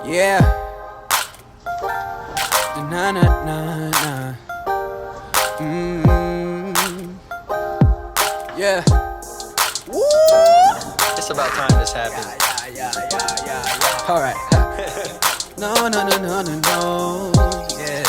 Yeah. Na na na na. Yeah. Woo! It's about time this happened. Yeah. All right. No. Yeah.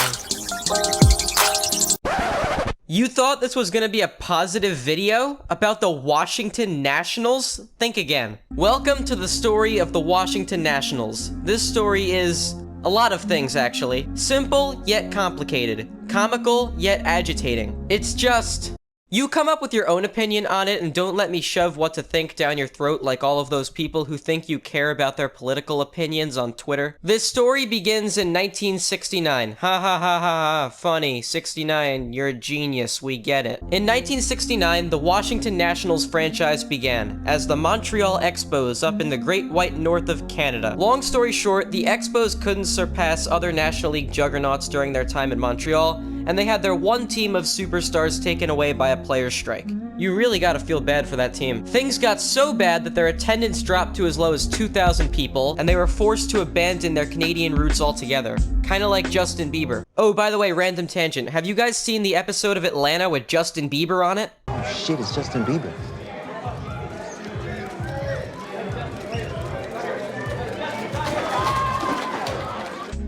You thought this was gonna be a positive video about the Washington Nationals? Think again. Welcome to the story of the Washington Nationals. This story is a lot of things, actually. Simple, yet complicated. Comical, yet agitating. It's just... You come up with your own opinion on it and don't let me shove what to think down your throat like all of those people who think you care about their political opinions on Twitter. This story begins in 1969. Ha ha ha ha ha, funny, 69, you're a genius, we get it. In 1969, the Washington Nationals franchise began as the Montreal Expos up in the Great White North of Canada. Long story short, the Expos couldn't surpass other National League juggernauts during their time in Montreal, and they had their one team of superstars taken away by a player's strike. You really gotta feel bad for that team. Things got so bad that their attendance dropped to as low as 2,000 people, and they were forced to abandon their Canadian roots altogether. Kinda like Justin Bieber. Oh, by the way, random tangent. Have you guys seen the episode of Atlanta with Justin Bieber on it? Oh shit, it's Justin Bieber.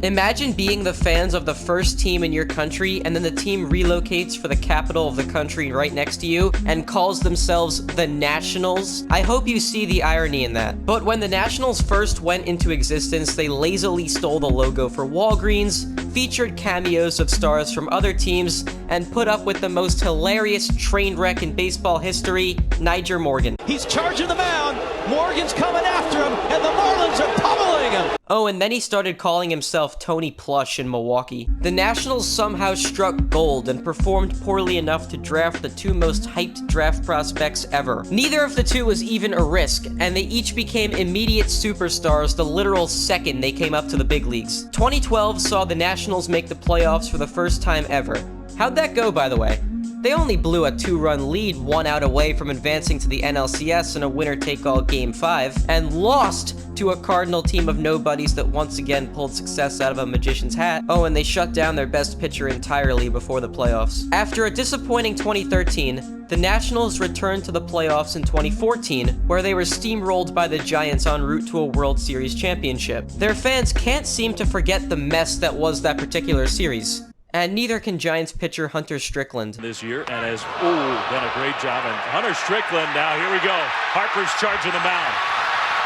Imagine being the fans of the first team in your country, and then the team relocates for the capital of the country right next to you and calls themselves the Nationals. I hope you see the irony in that. But when the Nationals first went into existence, they lazily stole the logo for Walgreens, featured cameos of stars from other teams, and put up with the most hilarious train wreck in baseball history, Nyjer Morgan. He's charging the mound, Morgan's coming after him, and the Marlins are pummeling him! Oh, and then he started calling himself Tony Plush in Milwaukee. The Nationals somehow struck gold and performed poorly enough to draft the two most hyped draft prospects ever. Neither of the two was even a risk, and they each became immediate superstars the literal second they came up to the big leagues. 2012 saw the Nationals make the playoffs for the first time ever. How'd that go, by the way? They only blew a 2-run lead 1 out away from advancing to the NLCS in a winner-take-all Game 5, and lost to a Cardinal team of nobodies that once again pulled success out of a magician's hat. Oh, and they shut down their best pitcher entirely before the playoffs. After a disappointing 2013, the Nationals returned to the playoffs in 2014, where they were steamrolled by the Giants en route to a World Series championship. Their fans can't seem to forget the mess that was that particular series. And neither can Giants pitcher Hunter Strickland. This year, and has done a great job. And Hunter Strickland, now here we go. Harper's charging the mound.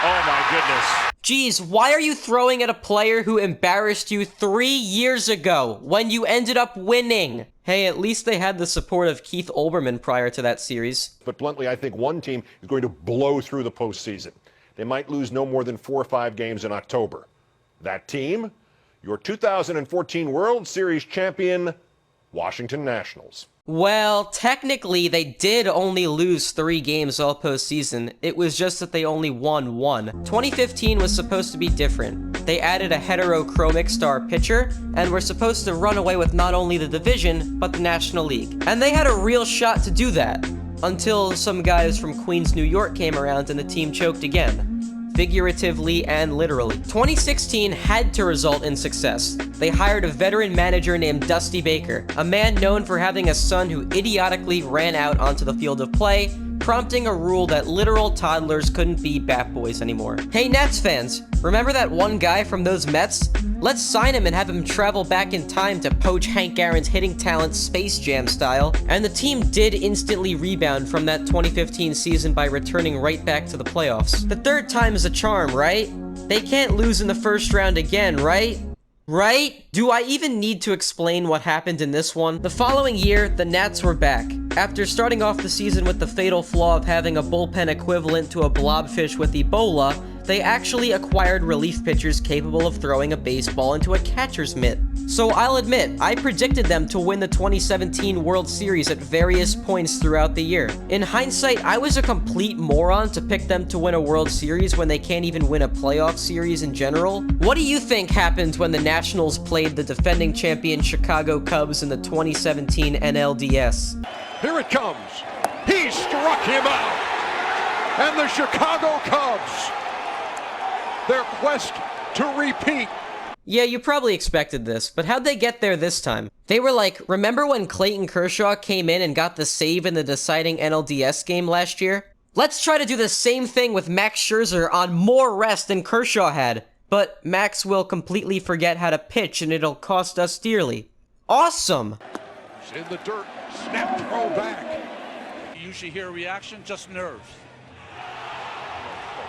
Oh my goodness. Geez, why are you throwing at a player who embarrassed you 3 years ago when you ended up winning? Hey, at least they had the support of Keith Olbermann prior to that series. But bluntly, I think one team is going to blow through the postseason. They might lose no more than 4 or 5 games in October. That team? Your 2014 World Series champion, Washington Nationals. Well, technically, they did only lose 3 games all postseason. It was just that they only won 1. 2015 was supposed to be different. They added a heterochromic star pitcher, and were supposed to run away with not only the division, but the National League. And they had a real shot to do that, until some guys from Queens, New York came around and the team choked again. Figuratively and literally. 2016 had to result in success. They hired a veteran manager named Dusty Baker, a man known for having a son who idiotically ran out onto the field of play, prompting a rule that literal toddlers couldn't be bat boys anymore. Hey Nets fans, remember that one guy from those Mets? Let's sign him and have him travel back in time to poach Hank Aaron's hitting talent Space Jam style. And the team did instantly rebound from that 2015 season by returning right back to the playoffs. The third time is a charm, right? They can't lose in the first round again, right? Right? Do I even need to explain what happened in this one? The following year, the Nats were back. After starting off the season with the fatal flaw of having a bullpen equivalent to a blobfish with Ebola, they actually acquired relief pitchers capable of throwing a baseball into a catcher's mitt. So I'll admit, I predicted them to win the 2017 World Series at various points throughout the year. In hindsight, I was a complete moron to pick them to win a World Series when they can't even win a playoff series in general. What do you think happened when the Nationals played the defending champion Chicago Cubs in the 2017 NLDS? Here it comes. He struck him out. And the Chicago Cubs, their quest to repeat. Yeah, you probably expected this, but how'd they get there this time? They were like, remember when Clayton Kershaw came in and got the save in the deciding NLDS game last year? Let's try to do the same thing with Max Scherzer on more rest than Kershaw had. But Max will completely forget how to pitch and it'll cost us dearly. Awesome! He's in the dirt. Snap throw back. You usually hear a reaction, just nerves.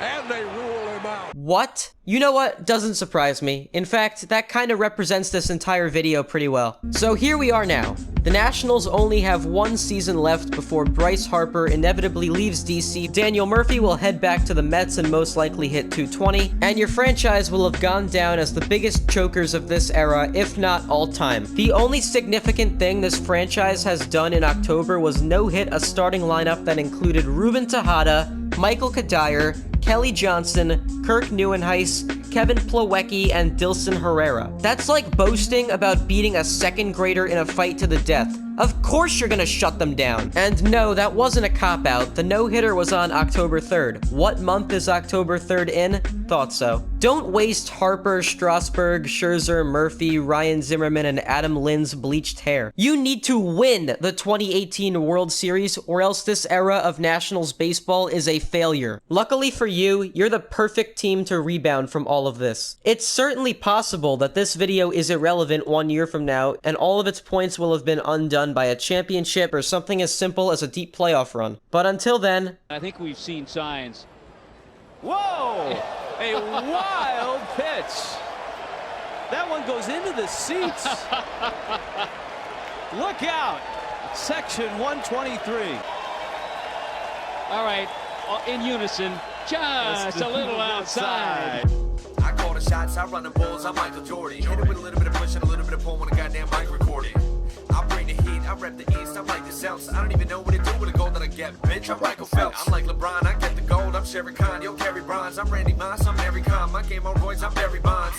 And they rule him out. What? You know what? Doesn't surprise me. In fact, that kind of represents this entire video pretty well. So here we are now. The Nationals only have one season left before Bryce Harper inevitably leaves DC. Daniel Murphy will head back to the Mets and most likely hit 220. And your franchise will have gone down as the biggest chokers of this era, if not all time. The only significant thing this franchise has done in October was no-hit a starting lineup that included Ruben Tejada, Michael Kadire, Kelly Johnson, Kirk Neuenhuis, Kevin Plawecki, and Dilson Herrera. That's like boasting about beating a second grader in a fight to the death. Of course you're gonna shut them down. And no, that wasn't a cop-out. The no-hitter was on October 3rd. What month is October 3rd in? Thought so. Don't waste Harper, Strasburg, Scherzer, Murphy, Ryan Zimmerman, and Adam Lynn's bleached hair. You need to win the 2018 World Series, or else this era of Nationals baseball is a failure. Luckily for you, you're the perfect team to rebound from all of this. It's certainly possible that this video is irrelevant 1 year from now, and all of its points will have been undone by a championship or something as simple as a deep playoff run. But until then, I think we've seen signs. Whoa! A wild pitch. That one goes into the seats. Look out. Section 123. All right, in unison, just a little outside. I call the shots, I run the balls, I'm Michael Jordan. Hit it with a little bit of push and a little bit of pull when the goddamn mic recording. I bring the heat, I rep the east, I'm like the Celtics. I don't even know what to do with the gold that I get, bitch, I'm Michael Phelps. I'm like LeBron, I get the gold, I'm Sherry Khan, yo, Kerry Bronze. I'm Randy Moss, I'm Mary Khan, my game on Royce, I'm Barry Bonds.